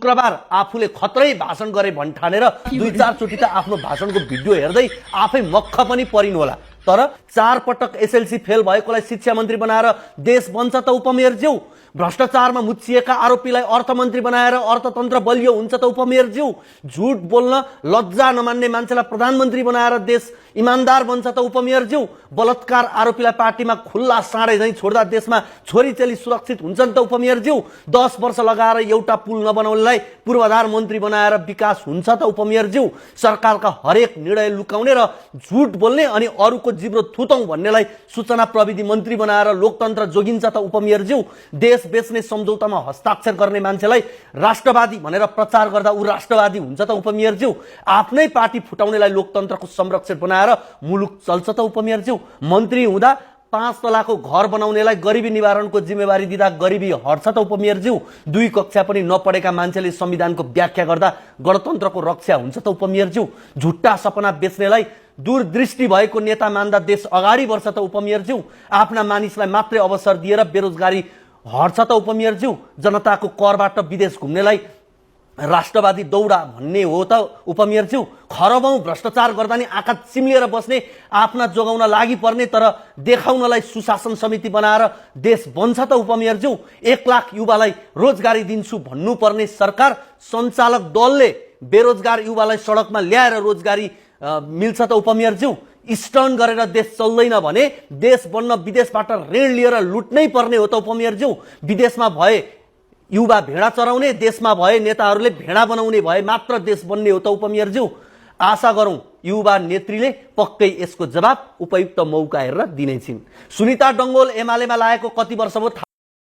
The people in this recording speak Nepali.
शुक्रबार आफूले खतरै भाषण गरे भन् ठानेर 2-4 चोटि त आफ्नो भाषणको भिडियो हेर्दै आफै मक्ख पनि परिनु होला। तर 4 पटक एसएलसी फेल भएकोलाई शिक्षा मन्त्री बनाएर देश बन्छ त उपमेयरज्यू। भ्रष्टाचारमा मुछिएका आरोपीलाई अर्थमन्त्री बनाएर अर्थतन्त्र बलियो हुन्छ त उपमेयरज्यू। झुट बोल्न लज्जा नमान्ने मान्छेलाई प्रधानमन्त्री बनाएर देश इमानदार बन्छ त उपमेयरज्यू। बलात्कार आरोपीलाई पार्टीमा खुल्ला साँडे झैं छोड्दा देशमा छोरीचेली सुरक्षित हुन्छन् त उपमेयरज्यू। 10 वर्ष लगाएर एउटा पुल नबनाउनेलाई पूर्वाधार मन्त्री बनाएर विकास हुन्छ त उपमेयरज्यू। सरकारका हरेक निर्णय लुकाउने र झुट बोल्ने अनि अरूको जिब्रो थुतौं भन्नेलाई सूचना प्रविधि मन्त्री बनाएर लोकतन्त्र जोगिन्छ त उपमेयरज्यू। देश बेच्ने सम्झौतामा हस्ताक्षर गर्ने मान्छेलाई राष्ट्रवादी भनेर प्रचार गर्दा ऊ राष्ट्रवादी हुन्छ त उपमेयरज्यू। आफ्नै पार्टी फुटाउनेलाई लोकतन्त्रको संरक्षक बनाएर मुलुक चल्छ त उपमेयरज्यू। मन्त्री हुँदा 5 तलाको घर बनाउनेलाई गरिबी निवारणको जिम्मेवारी दिँदा गरिबी हट्छ त उपमेयरज्यू। 2 कक्षा पनि नपढेका मान्छेले संविधानको व्याख्या गर्दा गणतन्त्रको रक्षा हुन्छ त उपमेयरज्यू। झुट्टा सपना बेच्नेलाई दूरदृष्टि भएको नेता मान्दा देश अगाडि बढ्छ त उपमेयरज्यू। आफ्ना मानिसलाई मात्रै अवसर दिएर बेरोजगारी हट्छ त उपमेयरज्यू। जनताको करबाट विदेश घुम्नेलाई राष्ट्रवादी दौडा भन्ने हो त उपमेयरज्यू। खरबौं भ्रष्टाचार गर्दा नि आँखा चिम्लिएर बस्ने, आफ्ना जोगाउन लागि पर्ने तर देखाउनलाई सुशासन समिति बनाएर देश बन्छ त उपमेयरज्यू। 1 लाख युवालाई रोजगारी दिन्छु भन्नुपर्ने सरकार सञ्चालक दलले बेरोजगार युवालाई सडकमा ल्याएर रोजगारी मिल्छ त उपमेयरज्यू। स्टर्न गरेर देश चल्दैन भने देश बन्न विदेशबाट ऋण लिएर लुट्नै पर्ने हो त उपमेयरज्यू। विदेशमा भए युवा भेडा चराउने, देशमा भए नेताहरूले भेडा बनाउने भए मात्र देश बन्ने हो त उपमेयरज्यू। आशा गरौं युवा नेत्रीले पक्कै यसको जवाब उपयुक्त मौका हेरेर दिनेछिन्। सुनिता डङ्गोल एमालेमा लागेको कति वर्ष भयो